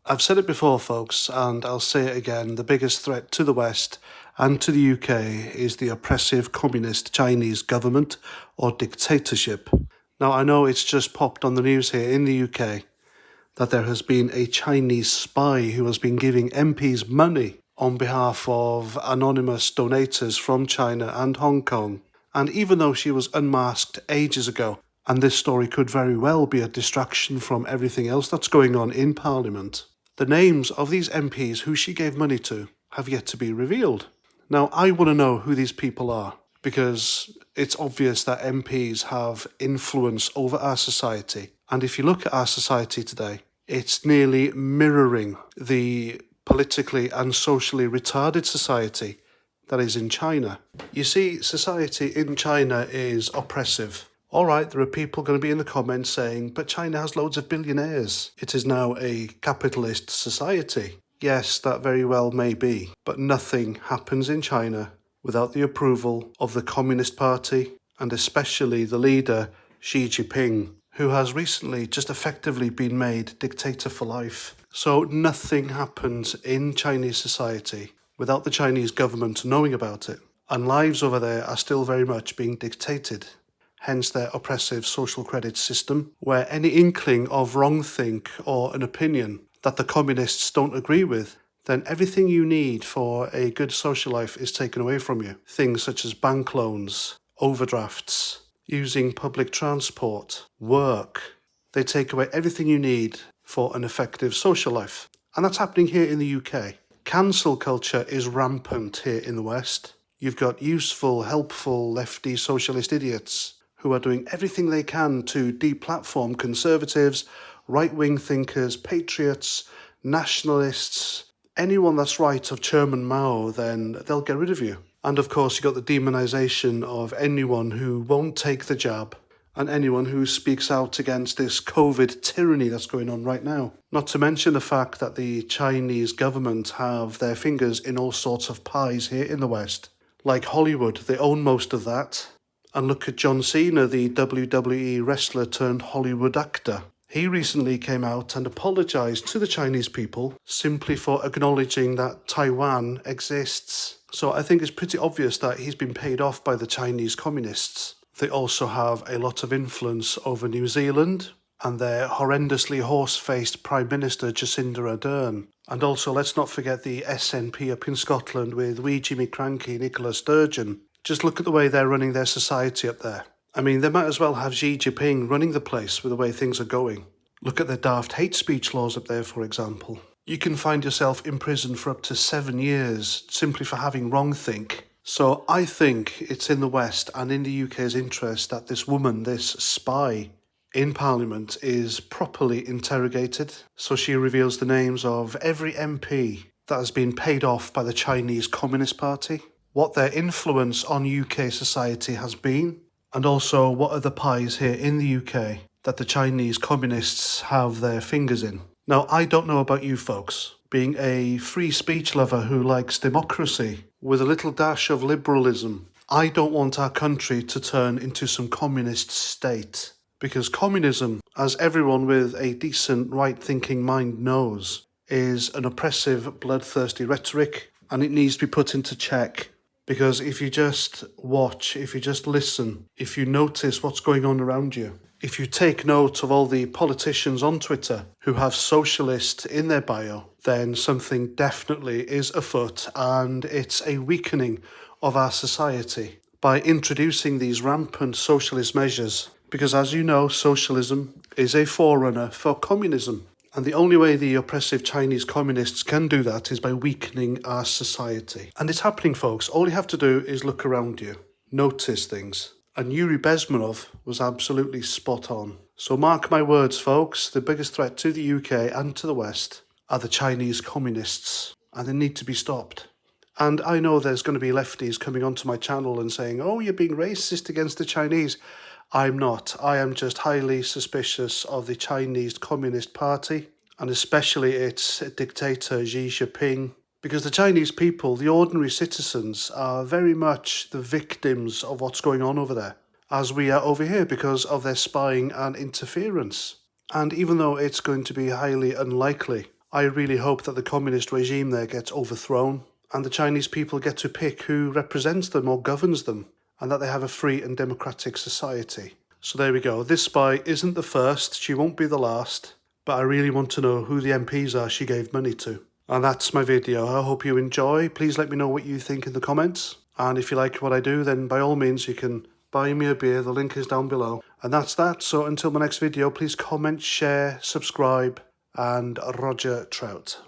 I've said it before, folks, and I'll say it again. The biggest threat to the West and to the UK is the oppressive communist Chinese government or dictatorship. Now, I know it's just popped on the news here in the UK that there has been a Chinese spy who has been giving MPs money on behalf of anonymous donators from China and Hong Kong. And even though she was unmasked ages ago, and this story could very well be a distraction from everything else that's going on in Parliament, the names of these MPs who she gave money to have yet to be revealed. Now, I want to know who these people are, because it's obvious that MPs have influence over our society. And if you look at our society today, it's nearly mirroring the politically and socially retarded society that is in China. You see, society in China is oppressive. All right, there are people going to be in the comments saying, but China has loads of billionaires. It is now a capitalist society. Yes, that very well may be, but nothing happens in China without the approval of the Communist Party and especially the leader, Xi Jinping, who has recently just effectively been made dictator for life. So nothing happens in Chinese society without the Chinese government knowing about it. And lives over there are still very much being dictated. Hence their oppressive social credit system, where any inkling of wrongthink or an opinion that the communists don't agree with, then everything you need for a good social life is taken away from you. Things such as bank loans, overdrafts, using public transport, work. They take away everything you need for an effective social life. And that's happening here in the UK. Cancel culture is rampant here in the West. You've got useful, helpful, lefty socialist idiots who are doing everything they can to deplatform conservatives, right-wing thinkers, patriots, nationalists, anyone that's right of Chairman Mao, then they'll get rid of you. And of course, you've got the demonisation of anyone who won't take the jab and anyone who speaks out against this COVID tyranny that's going on right now. Not to mention the fact that the Chinese government have their fingers in all sorts of pies here in the West. Like Hollywood, they own most of that. And look at John Cena, the WWE wrestler turned Hollywood actor. He recently came out and apologised to the Chinese people simply for acknowledging that Taiwan exists. So I think it's pretty obvious that he's been paid off by the Chinese communists. They also have a lot of influence over New Zealand and their horrendously horse-faced Prime Minister Jacinda Ardern. And also let's not forget the SNP up in Scotland with wee Jimmy Cranky Nicola Sturgeon. Just look at the way they're running their society up there. I mean, they might as well have Xi Jinping running the place with the way things are going. Look at their daft hate speech laws up there, for example. You can find yourself in prison for up to 7 years simply for having wrongthink. So I think it's in the West and in the UK's interest that this woman, this spy in Parliament, is properly interrogated. So she reveals the names of every MP that has been paid off by the Chinese Communist Party, what their influence on UK society has been, and also what are the pies here in the UK that the Chinese communists have their fingers in. Now, I don't know about you folks, being a free speech lover who likes democracy with a little dash of liberalism, I don't want our country to turn into some communist state. Because communism, as everyone with a decent right-thinking mind knows, is an oppressive, bloodthirsty rhetoric, and it needs to be put into check. Because if you just watch, if you just listen, if you notice what's going on around you, if you take note of all the politicians on Twitter who have socialist in their bio, then something definitely is afoot, and it's a weakening of our society by introducing these rampant socialist measures. Because as you know, socialism is a forerunner for communism. And the only way the oppressive Chinese communists can do that is by weakening our society. And it's happening, folks. All you have to do is look around you, notice things. And Yuri Bezmenov was absolutely spot on. So mark my words, folks, the biggest threat to the UK and to the West are the Chinese communists, and they need to be stopped. And I know there's going to be lefties coming onto my channel and saying, oh, you're being racist against the Chinese. I'm not. I am just highly suspicious of the Chinese Communist Party, and especially its dictator Xi Jinping, because the Chinese people, the ordinary citizens, are very much the victims of what's going on over there, as we are over here because of their spying and interference. And even though it's going to be highly unlikely, I really hope that the communist regime there gets overthrown and the Chinese people get to pick who represents them or governs them, and that they have a free and democratic society. So there we go. This spy isn't the first, she won't be the last, but I really want to know who the MPs are she gave money to. And that's my video. I hope you enjoy. Please let me know what you think in the comments. And if you like what I do, then by all means you can buy me a beer. The link is down below. And that's that. So until my next video, please comment, share, subscribe, and Roger Trout.